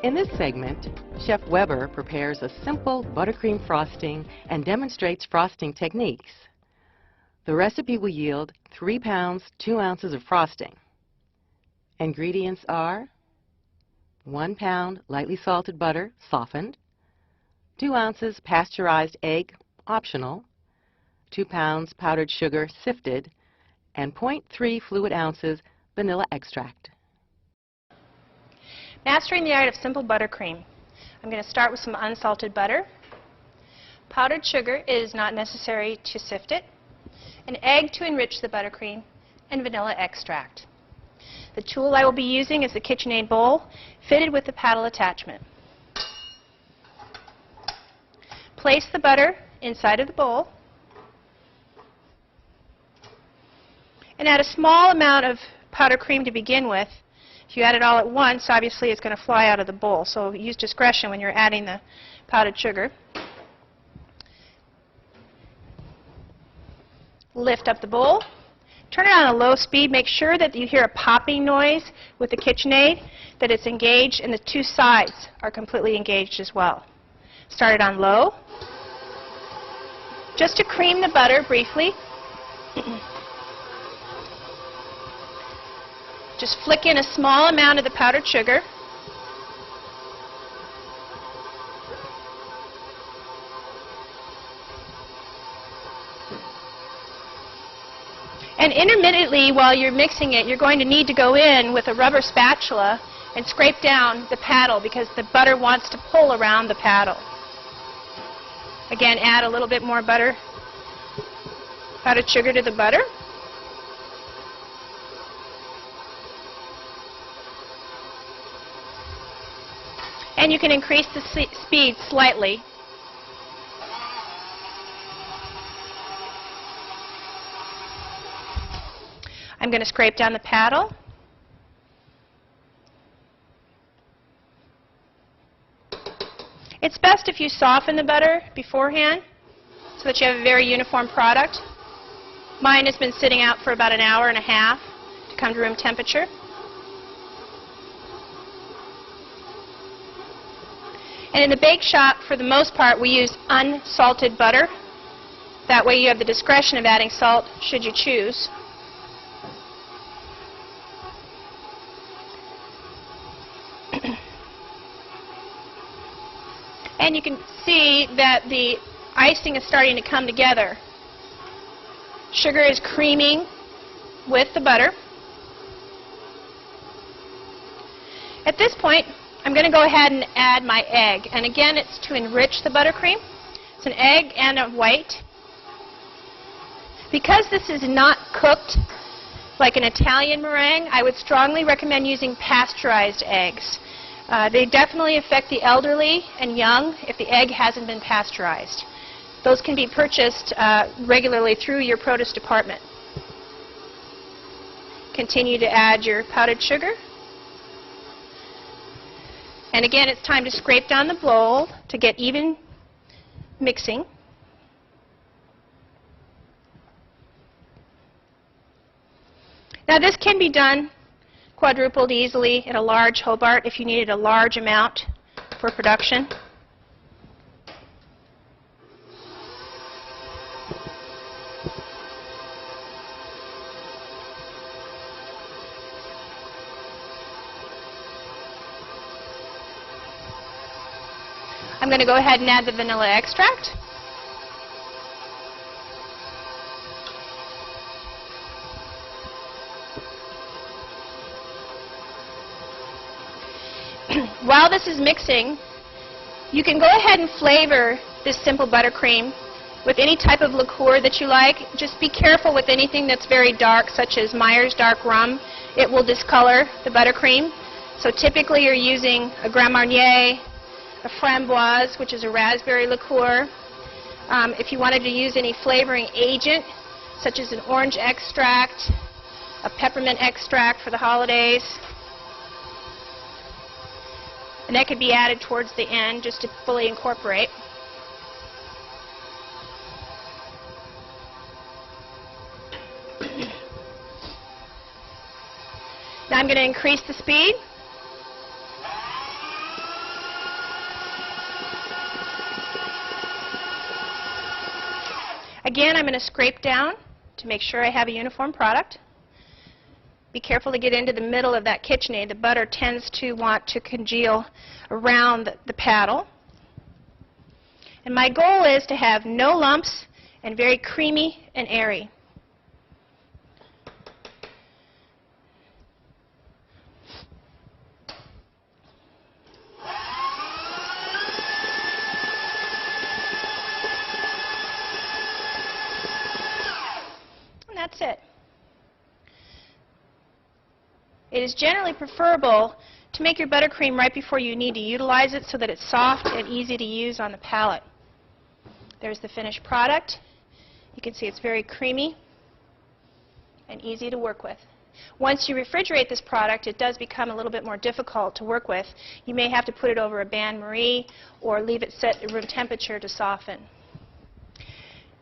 In this segment, Chef Weber prepares a simple buttercream frosting and demonstrates frosting techniques. The recipe will yield 3 pounds, 2 ounces of frosting. Ingredients are 1 pound lightly salted butter, softened, 2 ounces pasteurized egg, optional, 2 pounds powdered sugar, sifted, and 0.3 fluid ounces vanilla extract. Mastering the art of simple buttercream. I'm going to start with some unsalted butter. Powdered sugar is not necessary to sift it. An egg to enrich the buttercream, and vanilla extract. The tool I will be using is the KitchenAid bowl fitted with the paddle attachment. Place the butter inside of the bowl and add a small amount of powdered cream to begin with. If you add it all at once, obviously it's going to fly out of the bowl, so use discretion when you're adding the powdered sugar. Lift up the bowl. Turn it on a low speed. Make sure that you hear a popping noise with the KitchenAid, that it's engaged and the two sides are completely engaged as well. Start it on low. Just to cream the butter briefly. Just flick in a small amount of the powdered sugar. And intermittently, while you're mixing it, you're going to need to go in with a rubber spatula and scrape down the paddle because the butter wants to pull around the paddle. Again, add a little bit more powdered sugar to the butter. And you can increase the speed slightly. I'm going to scrape down the paddle. It's best if you soften the butter beforehand so that you have a very uniform product. Mine has been sitting out for about an hour and a half to come to room temperature. And in the bake shop, for the most part, we use unsalted butter. That way you have the discretion of adding salt should you choose. And you can see that the icing is starting to come together. Sugar is creaming with the butter. At this point, I'm going to go ahead and add my egg. And again, it's to enrich the buttercream. It's an egg and a white. Because this is not cooked like an Italian meringue, I would strongly recommend using pasteurized eggs. They definitely affect the elderly and young if the egg hasn't been pasteurized. Those can be purchased regularly through your produce department. Continue to add your powdered sugar. And again, it's time to scrape down the bowl to get even mixing. Now this can be done quadrupled easily in a large Hobart if you needed a large amount for production. I'm going to go ahead and add the vanilla extract. While this is mixing, you can go ahead and flavor this simple buttercream with any type of liqueur that you like. Just be careful with anything that's very dark, such as Meyer's dark rum. It will discolor the buttercream. So typically you're using a Grand Marnier, a framboise, which is a raspberry liqueur. If you wanted to use any flavoring agent, such as an orange extract, a peppermint extract for the holidays, and that could be added towards the end just to fully incorporate. Now I'm going to increase the speed. again, I'm going to scrape down to make sure I have a uniform product. Be careful to get into the middle of that KitchenAid. The butter tends to want to congeal around the paddle. And my goal is to have no lumps and very creamy and airy. And that's it. It is generally preferable to make your buttercream right before you need to utilize it so that it's soft and easy to use on the palate. There's the finished product. You can see it's very creamy and easy to work with. Once you refrigerate this product, it does become a little bit more difficult to work with. You may have to put it over a bain-marie or leave it set at room temperature to soften.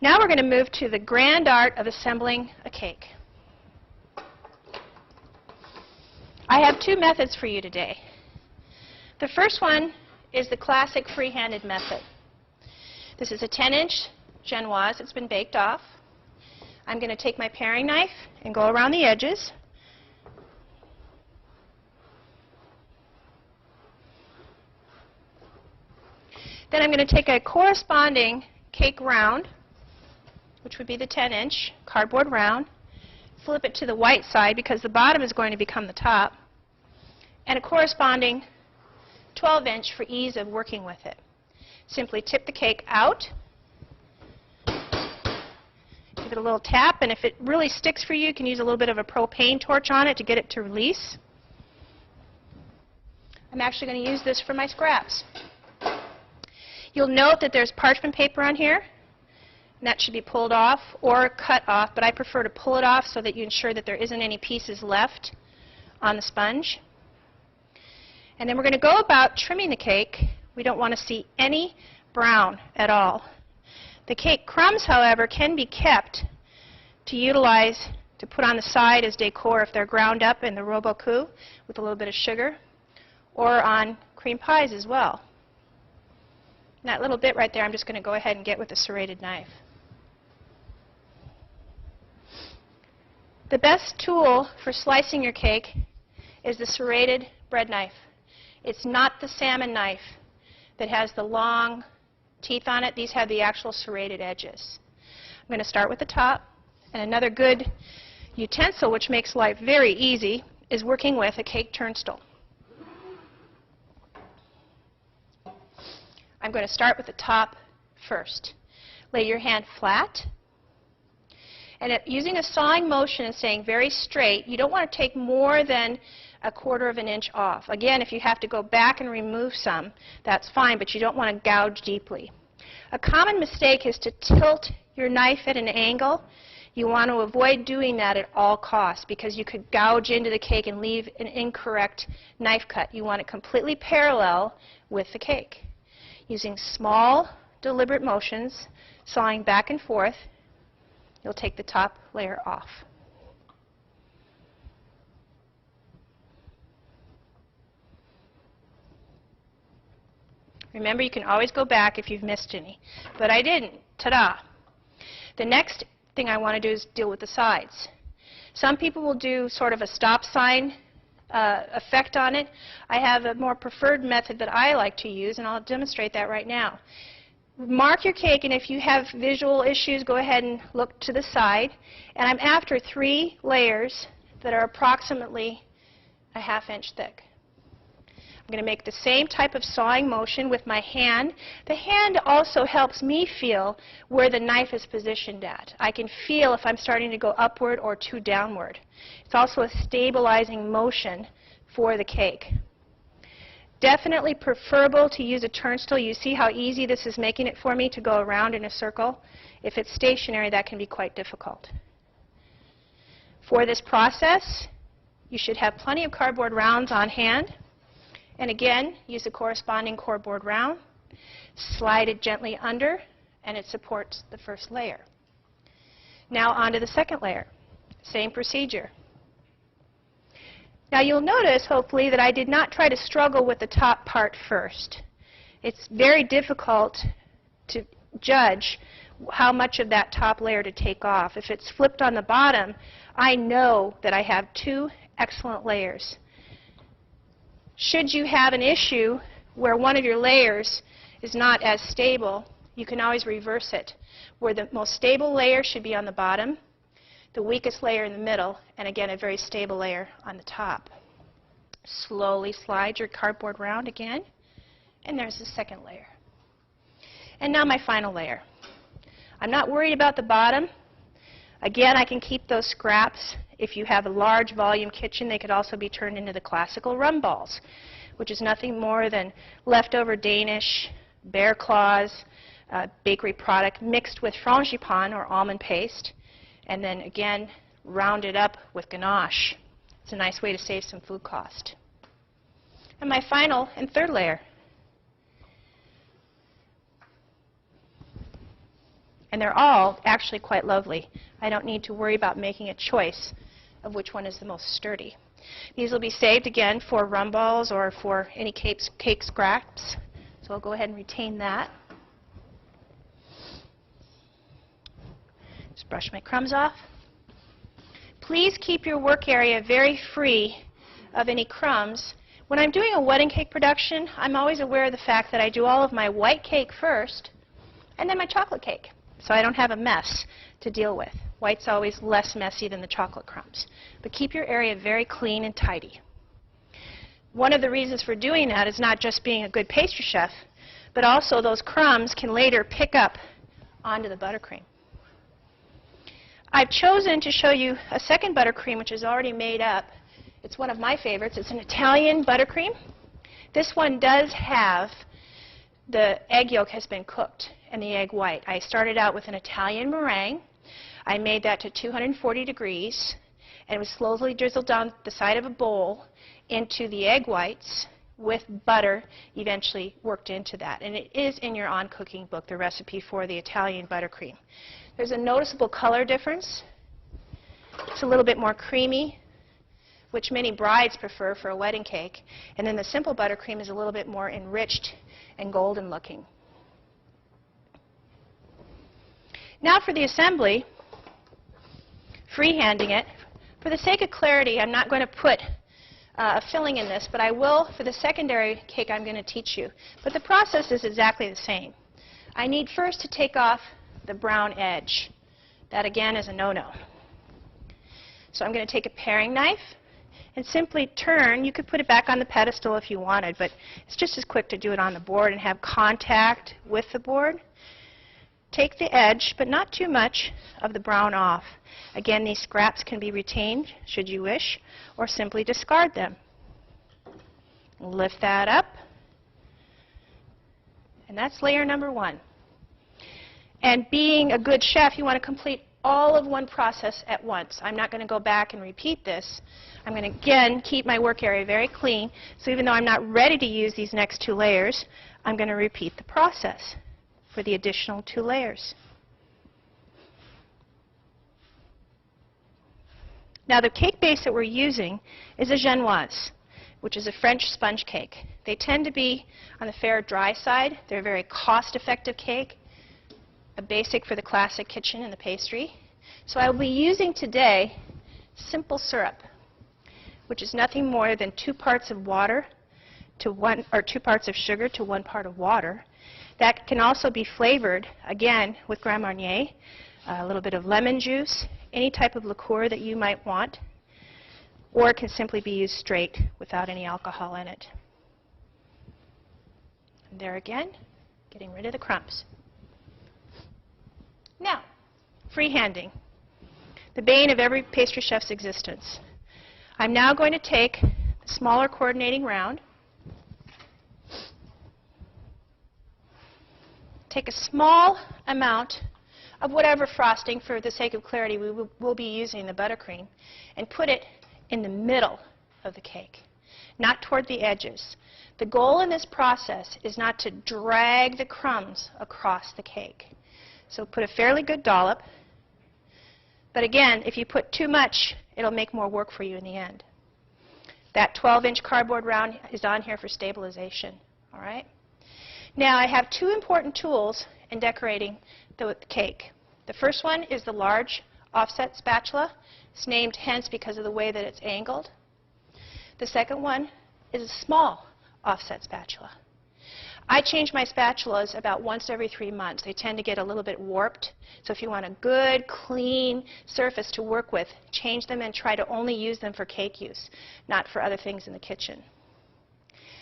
Now we're going to move to the grand art of assembling a cake. I have two methods for you today. The first one is the classic free-handed method. This is a 10-inch genoise that's been baked off. I'm going to take my paring knife and go around the edges. Then I'm going to take a corresponding cake round, which would be the 10-inch cardboard round, flip it to the white side because the bottom is going to become the top, and a corresponding 12-inch for ease of working with it. Simply tip the cake out, give it a little tap, and if it really sticks for you, you can use a little bit of a propane torch on it to get it to release. I'm actually going to use this for my scraps. You'll note that there's parchment paper on here, and that should be pulled off or cut off, but I prefer to pull it off so that you ensure that there isn't any pieces left on the sponge. And then we're going to go about trimming the cake. We don't want to see any brown at all. The cake crumbs, however, can be kept to utilize to put on the side as decor if they're ground up in the robocoup with a little bit of sugar, or on cream pies as well. And that little bit right there I'm just going to go ahead and get with a serrated knife. The best tool for slicing your cake is the serrated bread knife. It's not the salmon knife that has the long teeth on it. These have the actual serrated edges. I'm going to start with the top. And another good utensil, which makes life very easy, is working with a cake turnstile. I'm going to start with the top first. Lay your hand flat. And using a sawing motion and staying very straight, you don't want to take more than 1/4 of an inch off. Again, if you have to go back and remove some, that's fine, but you don't want to gouge deeply. A common mistake is to tilt your knife at an angle. You want to avoid doing that at all costs because you could gouge into the cake and leave an incorrect knife cut. You want it completely parallel with the cake. Using small, deliberate motions, sawing back and forth, you'll take the top layer off. Remember, you can always go back if you've missed any, but I didn't. Ta-da! The next thing I want to do is deal with the sides. Some people will do sort of a stop sign effect on it. I have a more preferred method that I like to use, and I'll demonstrate that right now. Mark your cake, and if you have visual issues, go ahead and look to the side. And I'm after 3 layers that are approximately a 1/2 inch thick. I'm going to make the same type of sawing motion with my hand. The hand also helps me feel where the knife is positioned at. I can feel if I'm starting to go upward or too downward. It's also a stabilizing motion for the cake. Definitely preferable to use a turnstile. You see how easy this is making it for me to go around in a circle? If it's stationary, that can be quite difficult. For this process, you should have plenty of cardboard rounds on hand. And again, use a corresponding cardboard round. Slide it gently under, and it supports the first layer. Now onto the second layer. Same procedure. Now you'll notice, hopefully, that I did not try to struggle with the top part first. It's very difficult to judge how much of that top layer to take off. If it's flipped on the bottom, I know that I have 2 excellent layers. Should you have an issue where one of your layers is not as stable, you can always reverse it, where the most stable layer should be on the bottom, the weakest layer in the middle, and again a very stable layer on the top. Slowly slide your cardboard round again, and there's the second layer. And now my final layer. I'm not worried about the bottom. Again, I can keep those scraps. If you have a large volume kitchen, they could also be turned into the classical rum balls, which is nothing more than leftover Danish bear claws, bakery product mixed with frangipan or almond paste, and then again rounded up with ganache. It's a nice way to save some food cost. And my final and third layer. And they're all actually quite lovely. I don't need to worry about making a choice of which one is the most sturdy. These will be saved again for rum balls or for any cake scraps. So I'll go ahead and retain that. Just brush my crumbs off. Please keep your work area very free of any crumbs. When I'm doing a wedding cake production, I'm always aware of the fact that I do all of my white cake first and then my chocolate cake, so I don't have a mess to deal with. White's always less messy than the chocolate crumbs. But keep your area very clean and tidy. One of the reasons for doing that is not just being a good pastry chef, but also those crumbs can later pick up onto the buttercream. I've chosen to show you a second buttercream which is already made up. It's one of my favorites. It's an Italian buttercream. This one does have the egg yolk has been cooked and the egg white. I started out with an Italian meringue. I made that to 240 degrees, and it was slowly drizzled down the side of a bowl into the egg whites with butter eventually worked into that. And it is in your On Cooking book, the recipe for the Italian buttercream. There's a noticeable color difference. It's a little bit more creamy, which many brides prefer for a wedding cake. And then the simple buttercream is a little bit more enriched and golden looking. Now for the assembly, freehanding it. For the sake of clarity, I'm not going to put a filling in this, but I will for the secondary cake I'm going to teach you. But the process is exactly the same. I need first to take off the brown edge. That again is a no-no. So I'm going to take a paring knife and simply turn. You could put it back on the pedestal if you wanted, but it's just as quick to do it on the board and have contact with the board. Take the edge, but not too much, of the brown off. Again, these scraps can be retained, should you wish, or simply discard them. Lift that up, and that's layer number 1. And being a good chef, you want to complete all of one process at once. I'm not going to go back and repeat this. I'm going to, again, keep my work area very clean, so even though I'm not ready to use these next 2 layers, I'm going to repeat the process for the additional 2 layers. Now the cake base that we're using is a genoise, which is a French sponge cake. They tend to be on the fair dry side. They're a very cost-effective cake, a basic for the classic kitchen and the pastry. So I will be using today simple syrup, which is nothing more than 2 parts of water to 1, or 2 parts of sugar to 1 part of water. That can also be flavored, again, with Grand Marnier, a little bit of lemon juice, any type of liqueur that you might want, or it can simply be used straight without any alcohol in it. And there again, getting rid of the crumbs. Now, freehanding, the bane of every pastry chef's existence. I'm now going to take the smaller coordinating round, take a small amount of whatever frosting, for the sake of clarity, we will be using the buttercream, and put it in the middle of the cake, not toward the edges. The goal in this process is not to drag the crumbs across the cake. So put a fairly good dollop, but again, if you put too much, it'll make more work for you in the end. That 12-inch cardboard round is on here for stabilization, all right? Now I have 2 important tools and decorating the cake. The first one is the large offset spatula. It's named hence because of the way that it's angled. The second one is a small offset spatula. I change my spatulas about once every 3 months. They tend to get a little bit warped. So if you want a good, clean surface to work with, change them and try to only use them for cake use, not for other things in the kitchen.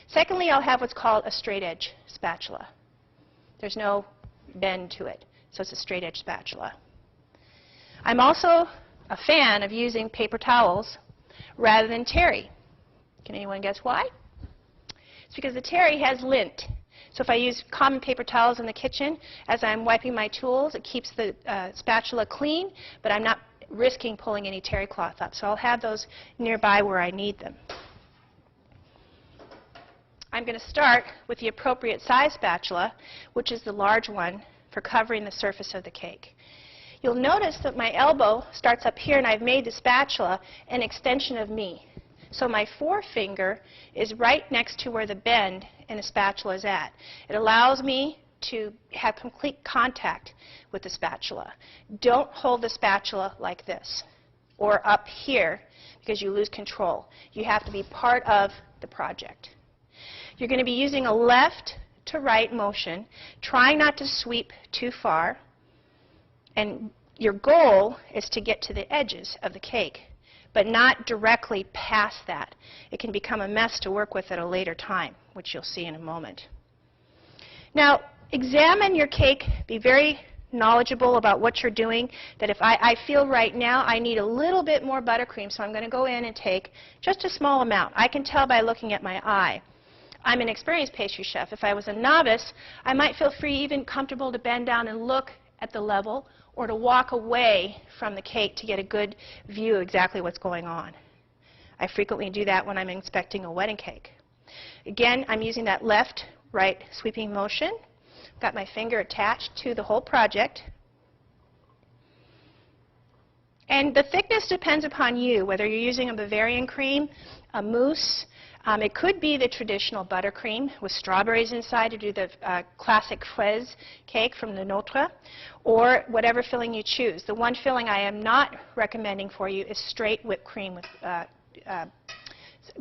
Secondly, I'll have what's called a straight edge spatula. There's no bend to it, so it's a straight edge spatula. I'm also a fan of using paper towels rather than terry. Can anyone guess why? It's because the terry has lint. So if I use common paper towels in the kitchen, as I'm wiping my tools, it keeps the spatula clean, but I'm not risking pulling any terry cloth up. So I'll have those nearby where I need them. I'm going to start with the appropriate size spatula, which is the large one for covering the surface of the cake. You'll notice that my elbow starts up here, and I've made the spatula an extension of me. So my forefinger is right next to where the bend in the spatula is at. It allows me to have complete contact with the spatula. Don't hold the spatula like this or up here because you lose control. You have to be part of the project. You're going to be using a left to right motion, trying not to sweep too far, and your goal is to get to the edges of the cake, but not directly past that. It can become a mess to work with at a later time, which you'll see in a moment. Now, examine your cake. Be very knowledgeable about what you're doing. That if I feel right now I need a little bit more buttercream, so I'm going to go in and take just a small amount. I can tell by looking at my eye. I'm an experienced pastry chef. If I was a novice, I might feel free, even comfortable, to bend down and look at the level, or to walk away from the cake to get a good view of exactly what's going on. I frequently do that when I'm inspecting a wedding cake. Again, I'm using that left-right sweeping motion. Got my finger attached to the whole project. And the thickness depends upon you, whether you're using a Bavarian cream, a mousse. It could be the traditional buttercream with strawberries inside to do the classic fraise cake from the Notre, or whatever filling you choose. The one filling I am not recommending for you is straight whipped cream with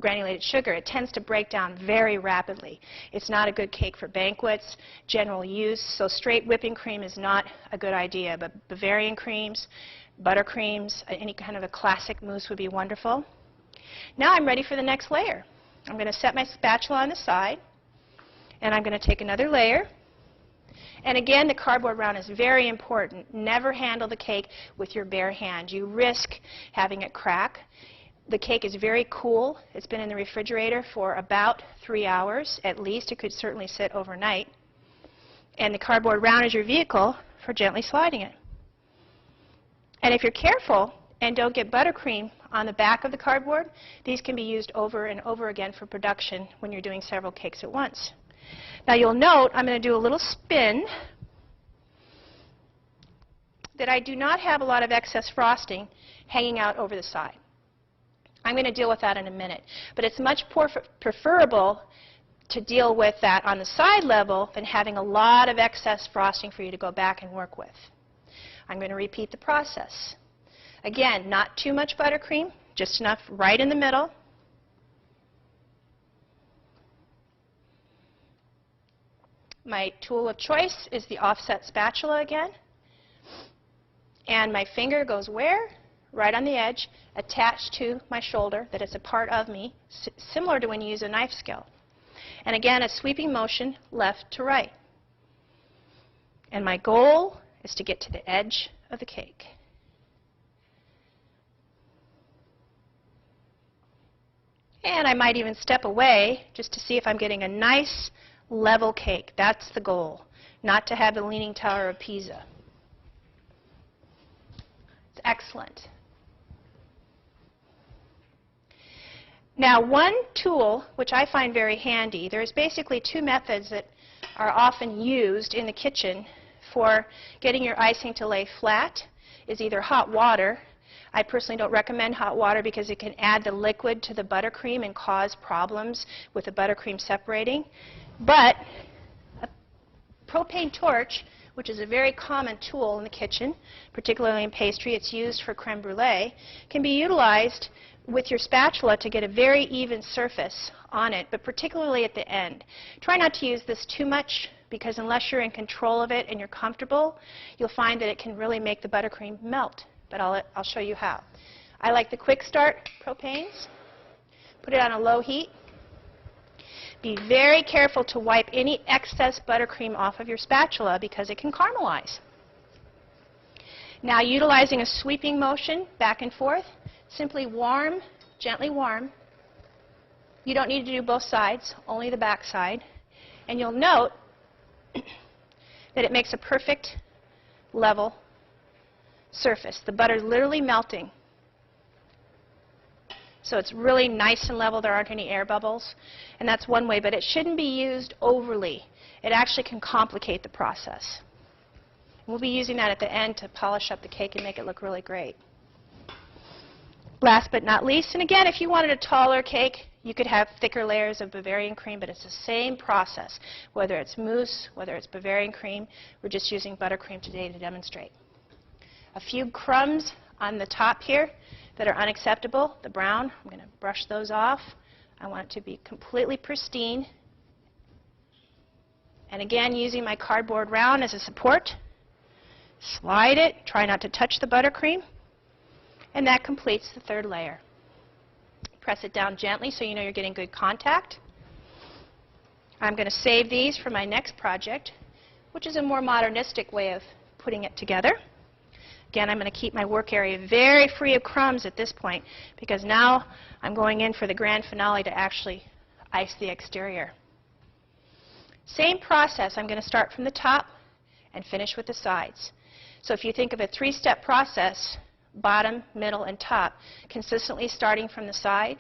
granulated sugar. It tends to break down very rapidly. It's not a good cake for banquets, general use, so straight whipping cream is not a good idea. But Bavarian creams, buttercreams, any kind of a classic mousse would be wonderful. Now I'm ready for the next layer. I'm going to set my spatula on the side, and I'm going to take another layer. And again, the cardboard round is very important. Never handle the cake with your bare hand. You risk having it crack. The cake is very cool. It's been in the refrigerator for about 3 hours at least. It could certainly sit overnight. And the cardboard round is your vehicle for gently sliding it. And if you're careful and don't get buttercream on the back of the cardboard, these can be used over and over again for production when you're doing several cakes at once. Now you'll note I'm going to do a little spin, that I do not have a lot of excess frosting hanging out over the side. I'm going to deal with that in a minute. But it's much preferable to deal with that on the side level than having a lot of excess frosting for you to go back and work with. I'm going to repeat the process. Again, not too much buttercream, just enough right in the middle. My tool of choice is the offset spatula again. And my finger goes where? Right on the edge, attached to my shoulder, that it's a part of me, similar to when you use a knife skill. And again, a sweeping motion left to right. And my goal is to get to the edge of the cake. And I might even step away just to see if I'm getting a nice level cake. That's the goal, not to have the Leaning Tower of Pisa. It's excellent. Now, one tool which I find very handy, there's basically two methods that are often used in the kitchen for getting your icing to lay flat, is either hot water. I personally don't recommend hot water because it can add the liquid to the buttercream and cause problems with the buttercream separating. But a propane torch which is a very common tool in the kitchen, particularly in pastry. It's used for creme brulee, can be utilized with your spatula to get a very even surface on it, but particularly at the end. Try not to use this too much, because unless you're in control of it and you're comfortable, you'll find that it can really make the buttercream melt. But I'll show you how. I like the quick start propanes. Put it on a low heat. Be very careful to wipe any excess buttercream off of your spatula because it can caramelize. Now, utilizing a sweeping motion back and forth, simply warm, gently warm. You don't need to do both sides, only the back side. And you'll note that it makes a perfect level surface. The butter is literally melting. So it's really nice and level. There aren't any air bubbles. And that's one way, but it shouldn't be used overly. It actually can complicate the process. We'll be using that at the end to polish up the cake and make it look really great. Last but not least, and again, if you wanted a taller cake, you could have thicker layers of Bavarian cream, but it's the same process. Whether it's mousse, whether it's Bavarian cream, we're just using buttercream today to demonstrate. A few crumbs on the top here that are unacceptable, the brown, I'm going to brush those off. I want it to be completely pristine. And again, using my cardboard round as a support, slide it, try not to touch the buttercream, and that completes the third layer. Press it down gently so you know you're getting good contact. I'm going to save these for my next project, which is a more modernistic way of putting it together. Again, I'm going to keep my work area very free of crumbs at this point because now I'm going in for the grand finale to actually ice the exterior. Same process. I'm going to start from the top and finish with the sides. So if you think of a three-step process, bottom, middle, and top, consistently starting from the side,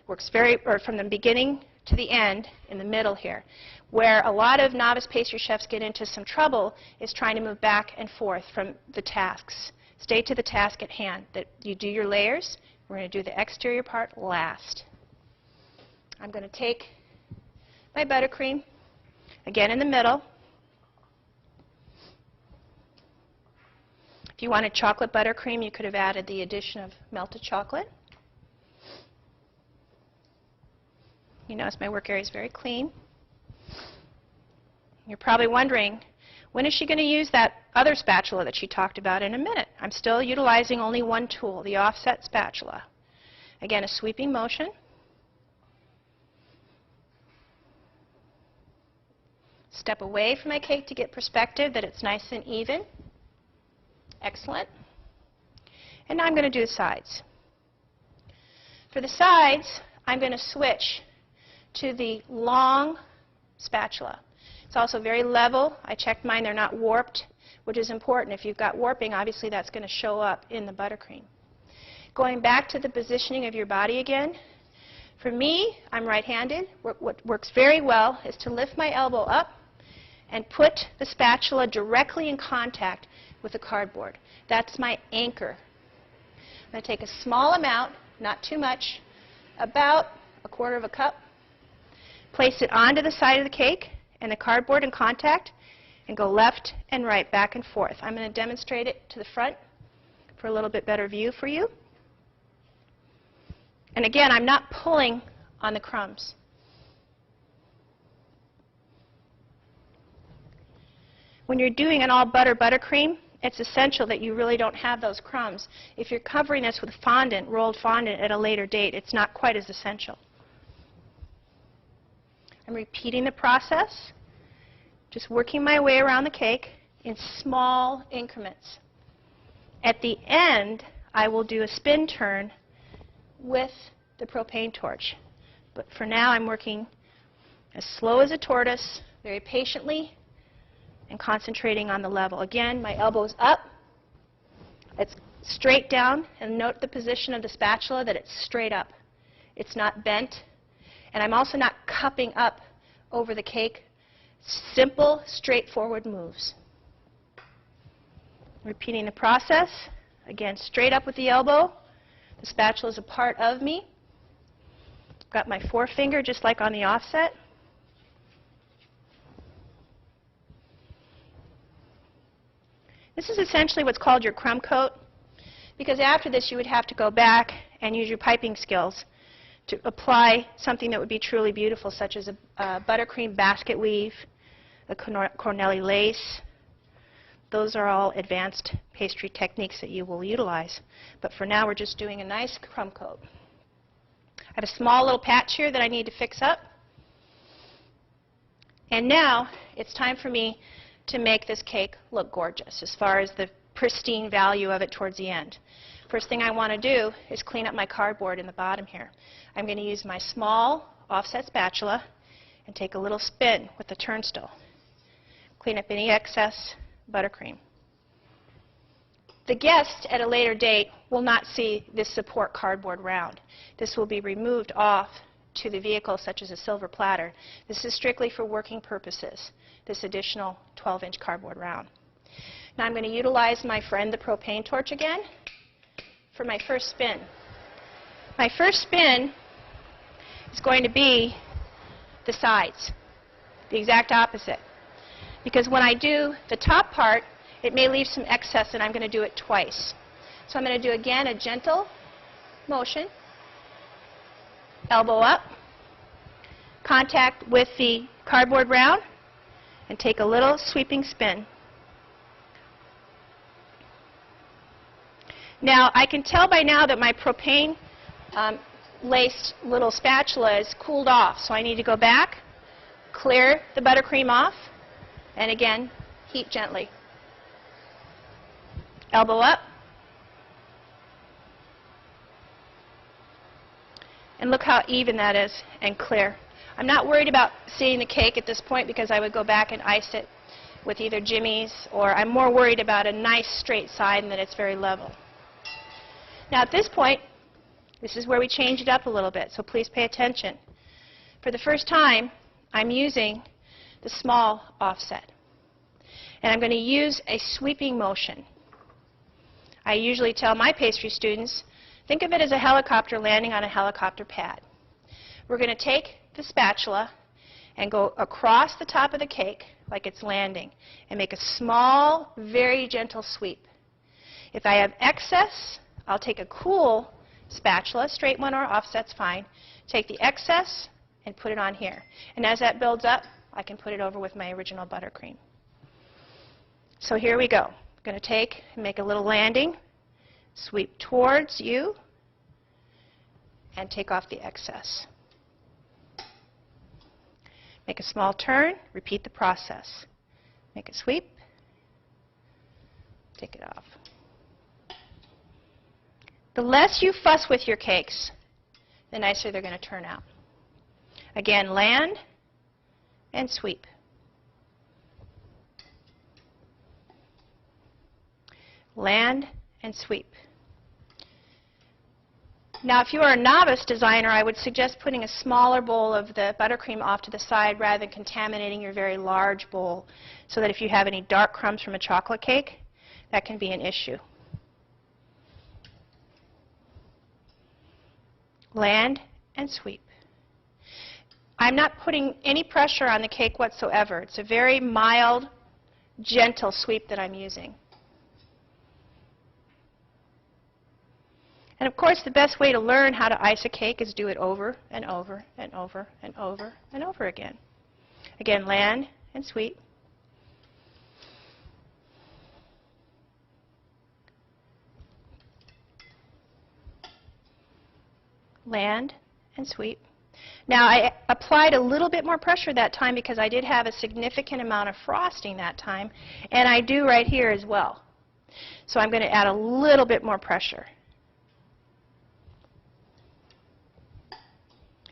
works from the beginning to the end in the middle here. Where a lot of novice pastry chefs get into some trouble is trying to move back and forth from the tasks. Stay to the task at hand, that you do your layers. We're going to do the exterior part last. I'm going to take my buttercream, again in the middle. If you wanted chocolate buttercream, you could have added the addition of melted chocolate. You notice my work area is very clean. You're probably wondering, when is she going to use that other spatula that she talked about in a minute? I'm still utilizing only one tool, the offset spatula. Again, a sweeping motion. Step away from my cake to get perspective that it's nice and even. Excellent. And now I'm going to do the sides. For the sides, I'm going to switch to the long spatula. It's also very level. I checked mine. They're not warped, which is important. If you've got warping, obviously that's going to show up in the buttercream. Going back to the positioning of your body again, for me, I'm right-handed. What works very well is to lift my elbow up and put the spatula directly in contact with the cardboard. That's my anchor. I'm going to take a small amount, not too much, about a quarter of a cup, place it onto the side of the cake and the cardboard in contact, and go left and right, back and forth. I'm going to demonstrate it to the front for a little bit better view for you. And again, I'm not pulling on the crumbs. When you're doing an all-butter buttercream, it's essential that you really don't have those crumbs. If you're covering this with fondant, rolled fondant at a later date, it's not quite as essential. I'm repeating the process, just working my way around the cake in small increments. At the end, I will do a spin turn with the propane torch. But for now, I'm working as slow as a tortoise, very patiently, and concentrating on the level. Again, my elbow's up. It's straight down, and note the position of the spatula, that it's straight up. It's not bent. And I'm also not cupping up over the cake. Simple, straightforward moves. Repeating the process. Again, straight up with the elbow. The spatula is a part of me. Got my forefinger just like on the offset. This is essentially what's called your crumb coat, because after this you would have to go back and use your piping skills to apply something that would be truly beautiful, such as a buttercream basket weave, a corneli lace. Those are all advanced pastry techniques that you will utilize. But for now, we're just doing a nice crumb coat. I have a small little patch here that I need to fix up. And now it's time for me to make this cake look gorgeous as far as the pristine value of it towards the end. First thing I want to do is clean up my cardboard in the bottom here. I'm going to use my small offset spatula and take a little spin with the turnstile. Clean up any excess buttercream. The guest at a later date will not see this support cardboard round. This will be removed off to the vehicle, such as a silver platter. This is strictly for working purposes, this additional 12-inch cardboard round. Now I'm going to utilize my friend the propane torch again for my first spin. My first spin is going to be the sides, the exact opposite. Because when I do the top part, it may leave some excess, and I'm going to do it twice. So I'm going to do, again, a gentle motion, elbow up, contact with the cardboard round, and take a little sweeping spin. Now, I can tell by now that my propane laced little spatula is cooled off, so I need to go back, clear the buttercream off, and again, heat gently. Elbow up. And look how even that is and clear. I'm not worried about seeing the cake at this point because I would go back and ice it with either jimmies, or I'm more worried about a nice straight side and that it's very level. Now at this point, this is where we change it up a little bit, so please pay attention. For the first time, I'm using the small offset. And I'm going to use a sweeping motion. I usually tell my pastry students, think of it as a helicopter landing on a helicopter pad. We're going to take the spatula and go across the top of the cake like it's landing and make a small, very gentle sweep. If I have excess, I'll take a cool spatula, straight one or offset's fine, take the excess and put it on here. And as that builds up, I can put it over with my original buttercream. So here we go. I'm going to take and make a little landing, sweep towards you, and take off the excess. Make a small turn, repeat the process. Make a sweep, take it off. The less you fuss with your cakes, the nicer they're going to turn out. Again, land and sweep. Land and sweep. Now, if you are a novice designer, I would suggest putting a smaller bowl of the buttercream off to the side rather than contaminating your very large bowl, so that if you have any dark crumbs from a chocolate cake, that can be an issue. Land and sweep. I'm not putting any pressure on the cake whatsoever. It's a very mild, gentle sweep that I'm using. And of course, the best way to learn how to ice a cake is do it over and over and over and over and over again. Again, land and sweep. Land and sweep. Now, I applied a little bit more pressure that time because I did have a significant amount of frosting that time, and I do right here as well. So I'm going to add a little bit more pressure.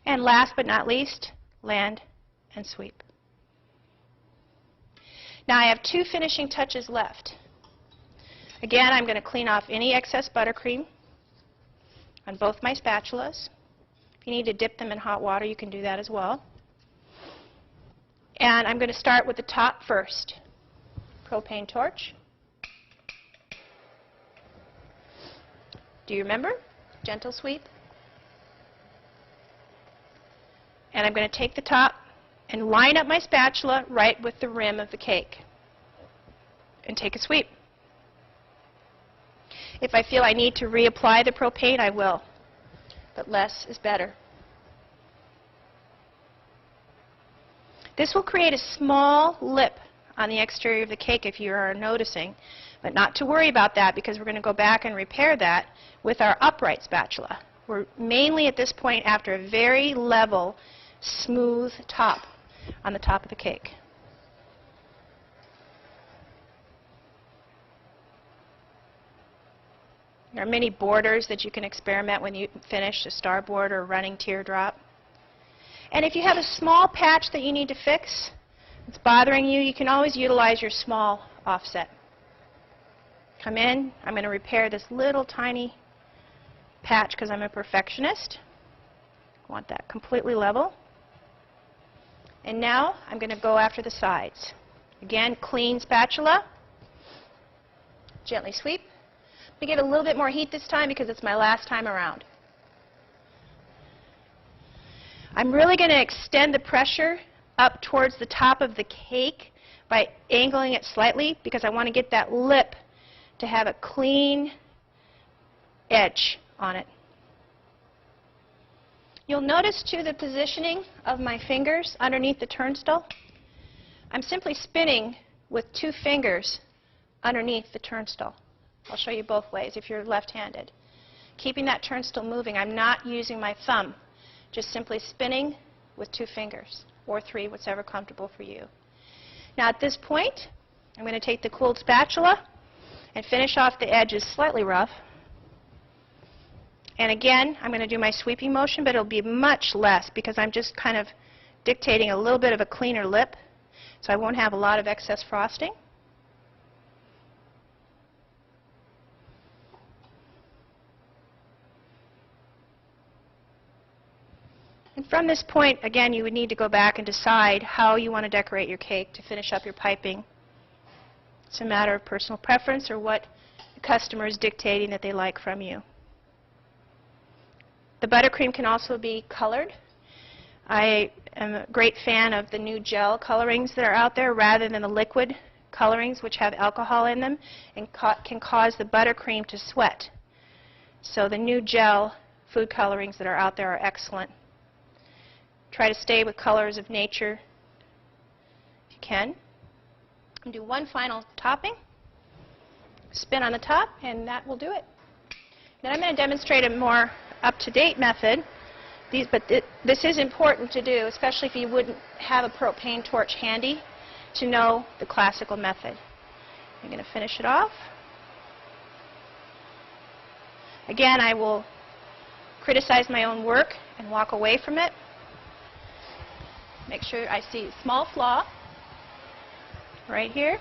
And last but not least, land and sweep. Now I have two finishing touches left. Again, I'm going to clean off any excess buttercream on both my spatulas. If you need to dip them in hot water, you can do that as well. And I'm going to start with the top first. Propane torch. Do you remember? Gentle sweep. And I'm going to take the top and line up my spatula right with the rim of the cake. And take a sweep. If I feel I need to reapply the propane, I will. But less is better. This will create a small lip on the exterior of the cake if you are noticing, but not to worry about that because we're going to go back and repair that with our upright spatula. We're mainly at this point after a very level, smooth top on the top of the cake. There are many borders that you can experiment when you finish, a star border, a running teardrop. And if you have a small patch that you need to fix, it's bothering you, you can always utilize your small offset. Come in, I'm going to repair this little tiny patch because I'm a perfectionist. I want that completely level. And now I'm going to go after the sides. Again, clean spatula. Gently sweep. I'm going to give it a little bit more heat this time because it's my last time around. I'm really going to extend the pressure up towards the top of the cake by angling it slightly because I want to get that lip to have a clean edge on it. You'll notice too the positioning of my fingers underneath the turnstile. I'm simply spinning with 2 fingers underneath the turnstile. I'll show you both ways if you're left-handed. Keeping that turnstile moving, I'm not using my thumb. Just simply spinning with 2 fingers, or 3, whatever comfortable for you. Now at this point, I'm going to take the cooled spatula and finish off the edges slightly rough. And again, I'm going to do my sweeping motion, but it'll be much less because I'm just kind of dictating a little bit of a cleaner lip, so I won't have a lot of excess frosting. And from this point, again, you would need to go back and decide how you want to decorate your cake to finish up your piping. It's a matter of personal preference or what the customer is dictating that they like from you. The buttercream can also be colored. I am a great fan of the new gel colorings that are out there rather than the liquid colorings which have alcohol in them and can cause the buttercream to sweat. So the new gel food colorings that are out there are excellent. Try to stay with colors of nature if you can. And do one final topping. Spin on the top, and that will do it. Then I'm going to demonstrate a more up-to-date method. This is important to do, especially if you wouldn't have a propane torch handy, to know the classical method. I'm going to finish it off. Again, I will criticize my own work and walk away from it. Make sure I see a small flaw right here.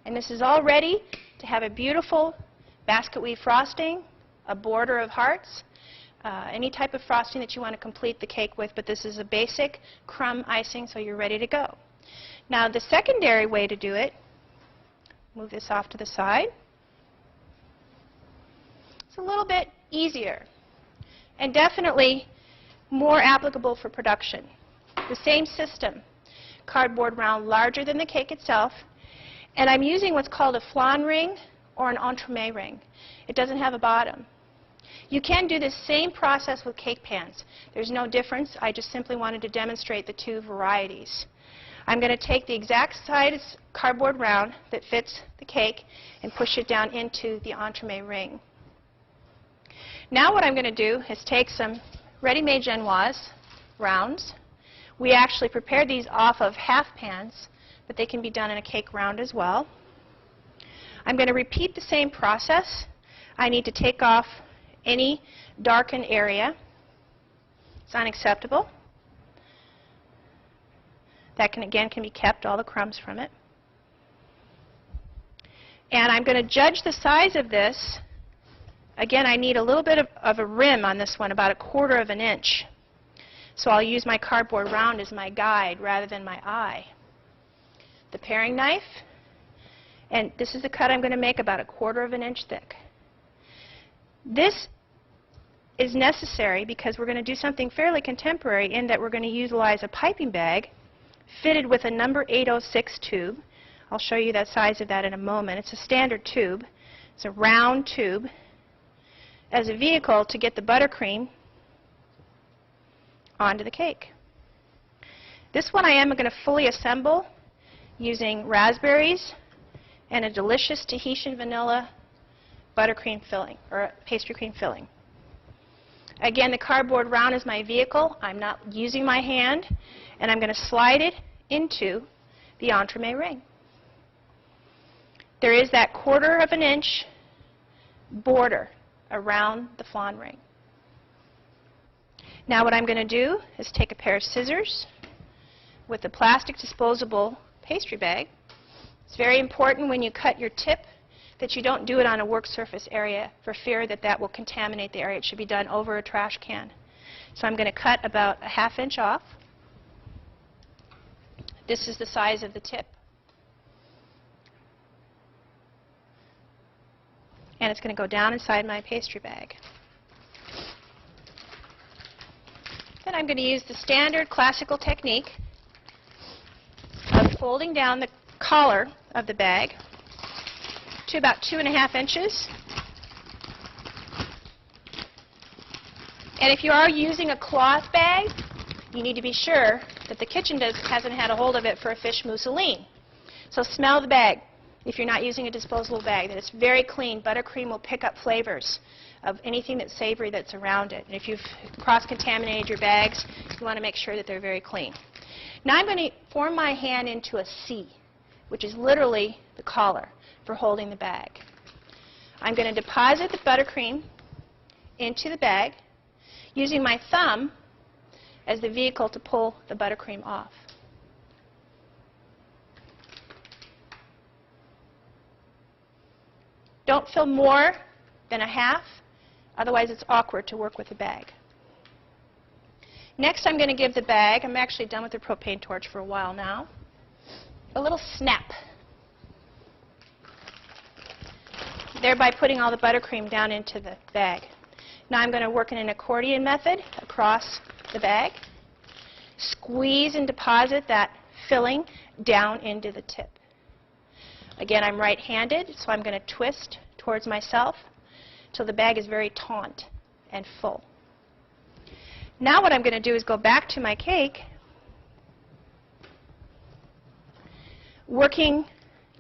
And this is all ready to have a beautiful basket weave frosting, a border of hearts, any type of frosting that you want to complete the cake with, but this is a basic crumb icing, so you're ready to go. Now the secondary way to do it, move this off to the side. It's a little bit easier and definitely more applicable for production. The same system, cardboard round larger than the cake itself, and I'm using what's called a flan ring or an entremet ring. It doesn't have a bottom. You can do this same process with cake pans. There's no difference. I just simply wanted to demonstrate the 2 varieties. I'm going to take the exact size cardboard round that fits the cake and push it down into the entremet ring. Now what I'm going to do is take some ready-made genoise rounds. We actually prepared these off of half pans, but they can be done in a cake round as well. I'm going to repeat the same process. I need to take off any darkened area. It's unacceptable. That can be kept, all the crumbs from it. And I'm going to judge the size of this. Again, I need a little bit of a rim on this one, about 1/4 of an inch. So I'll use my cardboard round as my guide rather than my eye. The paring knife, and this is the cut I'm going to make about 1/4 of an inch thick. This is necessary because we're going to do something fairly contemporary in that we're going to utilize a piping bag fitted with a number 806 tube. I'll show you the size of that in a moment. It's a standard tube. It's a round tube as a vehicle to get the buttercream onto the cake. This one I am going to fully assemble using raspberries and a delicious Tahitian vanilla buttercream filling, or pastry cream filling. Again, the cardboard round is my vehicle. I'm not using my hand, and I'm going to slide it into the entremet ring. There is that 1/4 of an inch border around the flan ring. Now what I'm going to do is take a pair of scissors with the plastic disposable pastry bag. It's very important when you cut your tip that you don't do it on a work surface area for fear that that will contaminate the area. It should be done over a trash can. So I'm going to cut about a 1/2 inch off. This is the size of the tip. And it's going to go down inside my pastry bag. Then I'm going to use the standard classical technique of folding down the collar of the bag to about 2.5 inches. And if you are using a cloth bag, you need to be sure that the kitchen hasn't had a hold of it for a fish mousseline. So smell the bag if you're not using a disposable bag, that it's very clean. Buttercream will pick up flavors of anything that's savory that's around it. And if you've cross-contaminated your bags, you want to make sure that they're very clean. Now I'm going to form my hand into a C, which is literally the collar for holding the bag. I'm going to deposit the buttercream into the bag using my thumb as the vehicle to pull the buttercream off. Don't fill more than a 1/2, otherwise it's awkward to work with the bag. Next I'm going to give the bag, I'm actually done with the propane torch for a while now, a little snap, thereby putting all the buttercream down into the bag. Now I'm going to work in an accordion method across the bag, squeeze and deposit that filling down into the tip. Again, I'm right-handed, so I'm going to twist towards myself till the bag is very taut and full. Now what I'm going to do is go back to my cake, working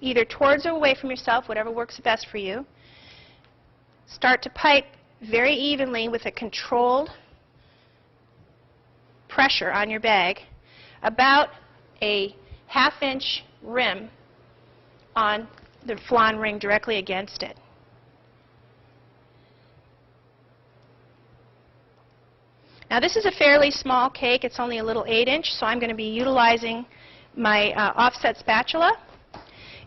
either towards or away from yourself, whatever works best for you. Start to pipe very evenly with a controlled pressure on your bag, about a 1/2 inch rim on the flan ring directly against it. Now this is a fairly small cake. It's only a little 8-inch, so I'm going to be utilizing my offset spatula.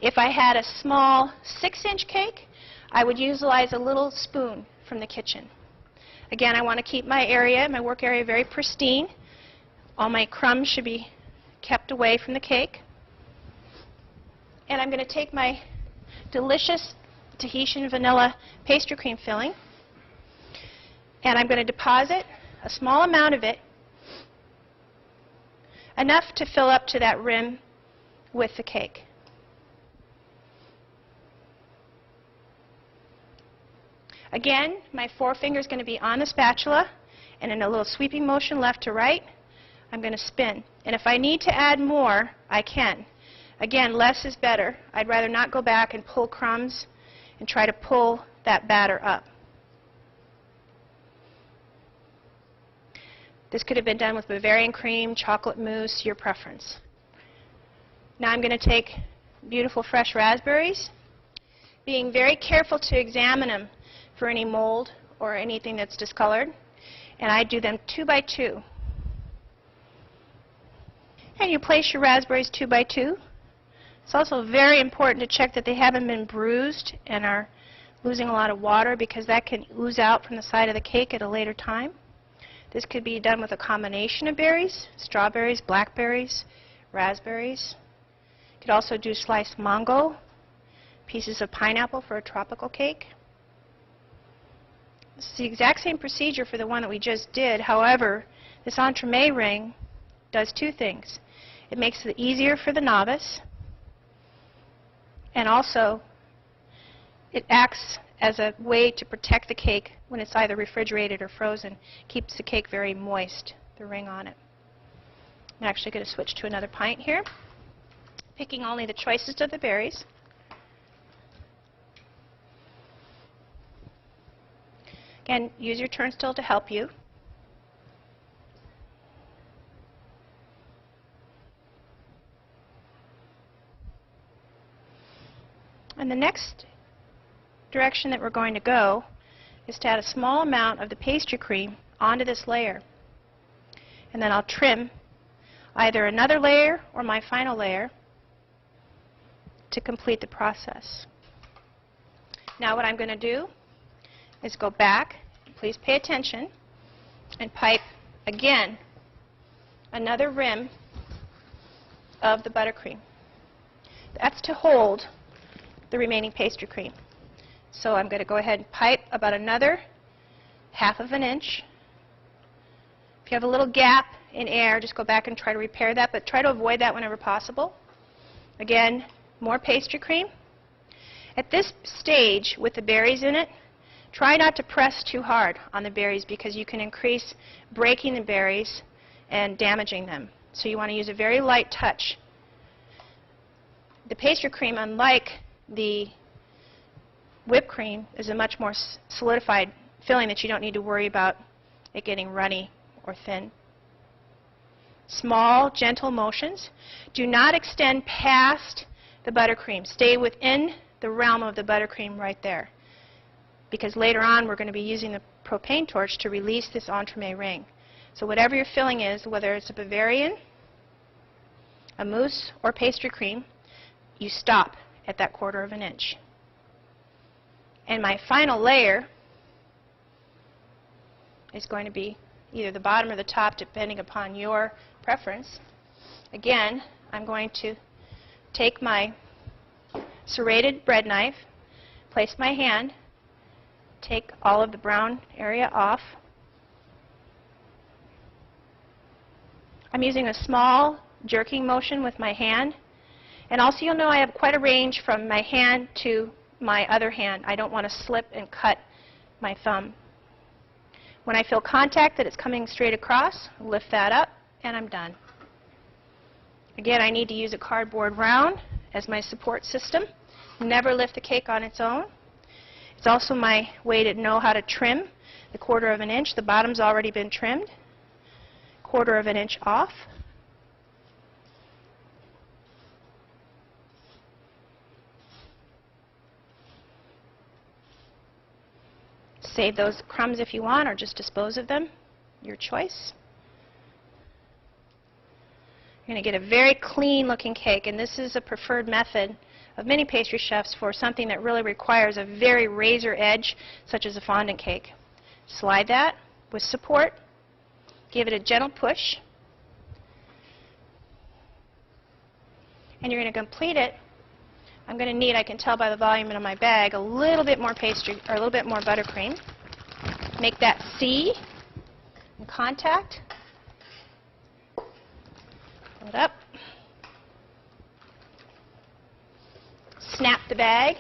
If I had a small 6-inch cake, I would utilize a little spoon from the kitchen. Again, I want to keep my area, my work area, very pristine. All my crumbs should be kept away from the cake. And I'm going to take my delicious Tahitian vanilla pastry cream filling, and I'm going to deposit a small amount of it, enough to fill up to that rim with the cake. Again, my forefinger is going to be on the spatula, and in a little sweeping motion left to right, I'm going to spin. And if I need to add more, I can. Again, less is better. I'd rather not go back and pull crumbs and try to pull that batter up. This could have been done with Bavarian cream, chocolate mousse, your preference. Now I'm going to take beautiful fresh raspberries, being very careful to examine them for any mold or anything that's discolored, and I do them 2 by 2. And you place your raspberries 2 by 2. It's also very important to check that they haven't been bruised and are losing a lot of water, because that can ooze out from the side of the cake at a later time. This could be done with a combination of berries, strawberries, blackberries, raspberries. You could also do sliced mango, pieces of pineapple for a tropical cake. It's the exact same procedure for the one that we just did. However, this entremet ring does two things. It makes it easier for the novice, and also it acts as a way to protect the cake when it's either refrigerated or frozen. Keeps the cake very moist, the ring on it. I'm actually going to switch to another pint here, picking only the choicest of the berries. Again, use your turnstile to help you. And the next direction that we're going to go is to add a small amount of the pastry cream onto this layer. And then I'll trim either another layer or my final layer to complete the process. Now what I'm going to do is go back, please pay attention, and pipe again another rim of the buttercream. That's to hold the remaining pastry cream. So I'm going to go ahead and pipe about another 1/2 inch. If you have a little gap in air, just go back and try to repair that, but try to avoid that whenever possible. Again, more pastry cream. At this stage, with the berries in it, try not to press too hard on the berries because you can increase breaking the berries and damaging them. So you want to use a very light touch. The pastry cream, unlike the whipped cream, is a much more solidified filling that you don't need to worry about it getting runny or thin. Small, gentle motions. Do not extend past the buttercream. Stay within the realm of the buttercream right there, because later on we're going to be using the propane torch to release this entremet ring. So whatever your filling is, whether it's a Bavarian, a mousse, or pastry cream, you stop at that 1/4 inch. And my final layer is going to be either the bottom or the top, depending upon your preference. Again, I'm going to take my serrated bread knife, place my hand, take all of the brown area off. I'm using a small jerking motion with my hand. And also, you'll know I have quite a range from my hand to my other hand. I don't want to slip and cut my thumb. When I feel contact that it's coming straight across, lift that up, and I'm done. Again, I need to use a cardboard round as my support system. Never lift the cake on its own. It's also my way to know how to trim the 1/4 inch. The bottom's already been trimmed. 1/4 inch off. Save those crumbs if you want, or just dispose of them. Your choice. You're going to get a very clean looking cake, and this is a preferred method of many pastry chefs for something that really requires a very razor edge, such as a fondant cake. Slide that with support. Give it a gentle push. And you're going to complete it. I'm going to need, I can tell by the volume in my bag, a little bit more pastry, or a little bit more buttercream. Make that C in contact. Pull it up. Snap the bag.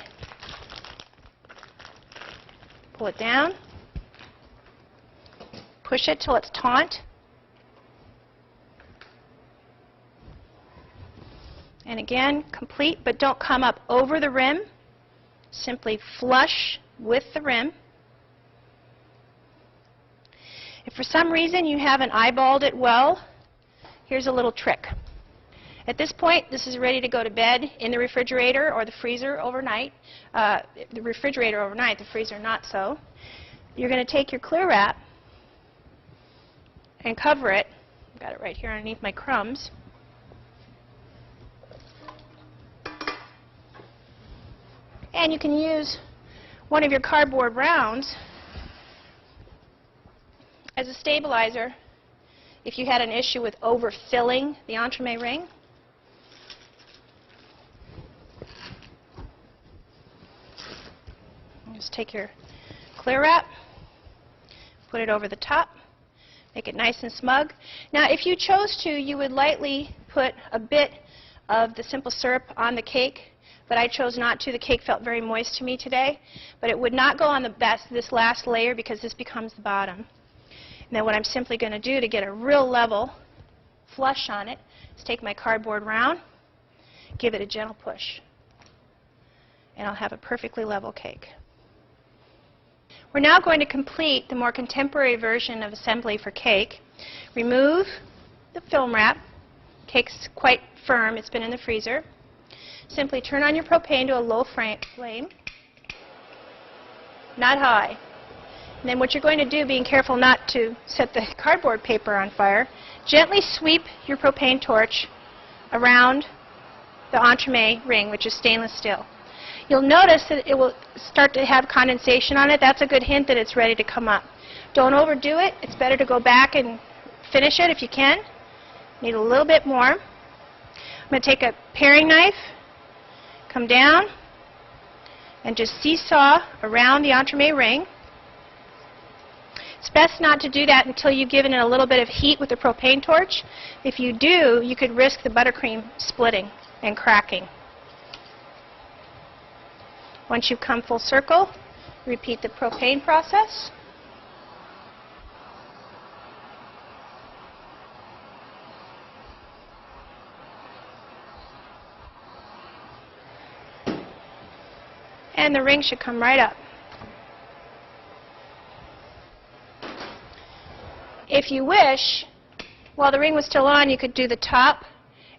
Pull it down. Push it till it's taut. And again, complete, but don't come up over the rim. Simply flush with the rim. If for some reason you haven't eyeballed it well, here's a little trick. At this point, this is ready to go to bed in the refrigerator or the freezer overnight. The refrigerator overnight, the freezer not so. You're going to take your clear wrap and cover it. I've got it right here underneath my crumbs. And you can use one of your cardboard rounds as a stabilizer if you had an issue with overfilling the entremet ring. Just take your clear wrap, Put it over the top. Make it nice and smug. Now, if you chose to, you would lightly put a bit of the simple syrup on the cake, but I chose not to. The cake felt very moist to me today. But it would not go on this last layer because this becomes the bottom. And then what I'm simply going to do to get a real level flush on it is take my cardboard round, give it a gentle push, and I'll have a perfectly level cake. We're now going to complete the more contemporary version of assembly for cake. Remove the film wrap. Cake's quite firm. It's been in the freezer. Simply turn on your propane to a low flame, not high. And then what you're going to do, being careful not to set the cardboard paper on fire, gently sweep your propane torch around the entremet ring, which is stainless steel. You'll notice that it will start to have condensation on it. That's a good hint that it's ready to come up. Don't overdo it. It's better to go back and finish it if you can. Need a little bit more. I'm going to take a paring knife, come down, and just seesaw around the entremet ring. It's best not to do that until you've given it a little bit of heat with the propane torch. If you do, you could risk the buttercream splitting and cracking. Once you've come full circle, repeat the propane process. And the ring should come right up. If you wish, while the ring was still on, you could do the top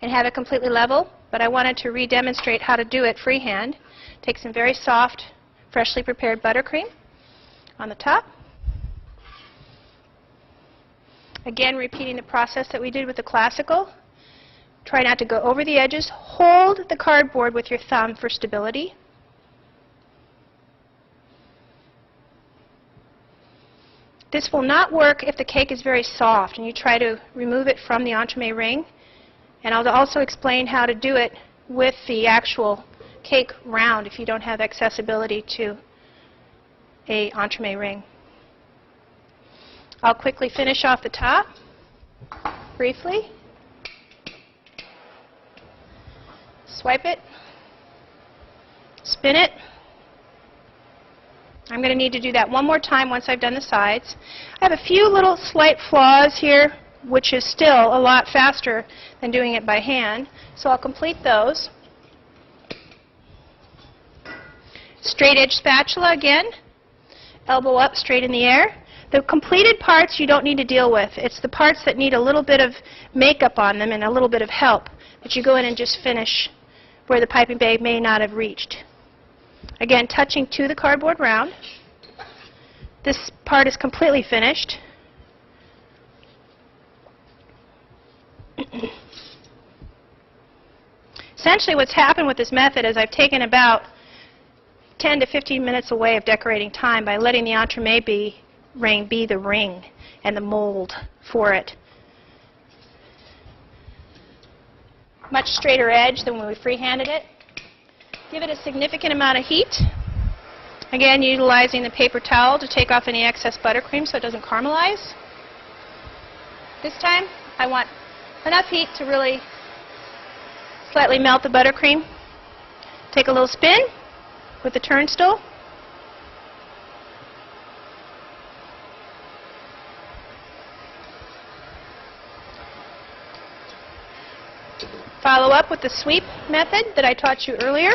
and have it completely level, but I wanted to re-demonstrate how to do it freehand. Take some very soft, freshly prepared buttercream on the top. Again, repeating the process that we did with the classical. Try not to go over the edges. Hold the cardboard with your thumb for stability. This will not work if the cake is very soft and you try to remove it from the entremet ring. And I'll also explain how to do it with the actual cake round if you don't have accessibility to an entremet ring. I'll quickly finish off the top, briefly. Swipe it, spin it. I'm going to need to do that one more time once I've done the sides. I have a few little slight flaws here, which is still a lot faster than doing it by hand, so I'll complete those. Straight edge spatula again, elbow up, straight in the air. The completed parts you don't need to deal with. It's the parts that need a little bit of makeup on them and a little bit of help that you go in and just finish where the piping bag may not have reached. Again, touching to the cardboard round. This part is completely finished. Essentially what's happened with this method is I've taken about 10 to 15 minutes away of decorating time by letting the entremet ring be the ring and the mold for it. Much straighter edge than when we freehanded it. Give it a significant amount of heat. Again, utilizing the paper towel to take off any excess buttercream so it doesn't caramelize. This time, I want enough heat to really slightly melt the buttercream. Take a little spin with the turnstile. Follow up with the sweep method that I taught you earlier.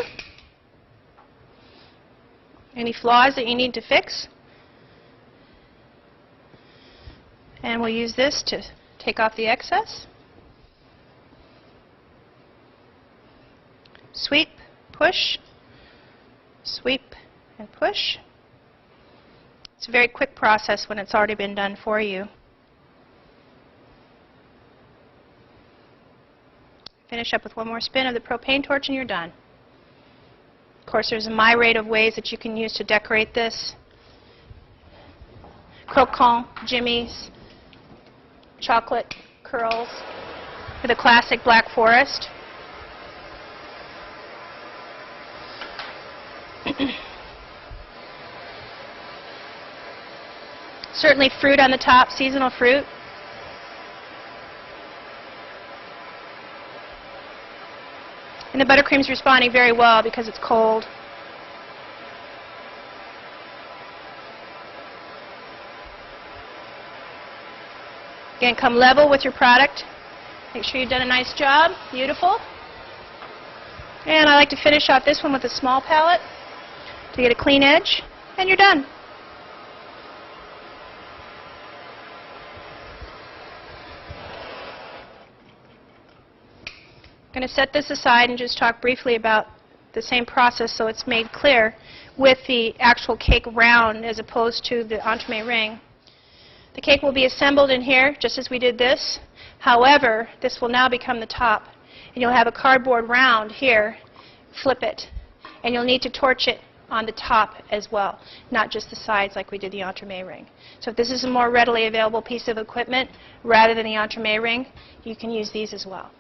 Any flaws that you need to fix. And we'll use this to take off the excess. Sweep, push, sweep, and push. It's a very quick process when it's already been done for you. Finish up with one more spin of the propane torch and you're done. Of course, there's a myriad of ways that you can use to decorate this. Croquant, jimmies, chocolate curls with a classic Black Forest. Certainly fruit on the top, seasonal fruit. And the buttercream's responding very well because it's cold. Again, come level with your product. Make sure you've done a nice job. Beautiful. And I like to finish off this one with a small palette to get a clean edge. And you're done. I'm going to set this aside and just talk briefly about the same process so it's made clear with the actual cake round as opposed to the entremet ring. The cake will be assembled in here just as we did this. However, this will now become the top. And you'll have a cardboard round here. Flip it. And you'll need to torch it on the top as well, not just the sides like we did the entremet ring. So if this is a more readily available piece of equipment rather than the entremet ring, you can use these as well.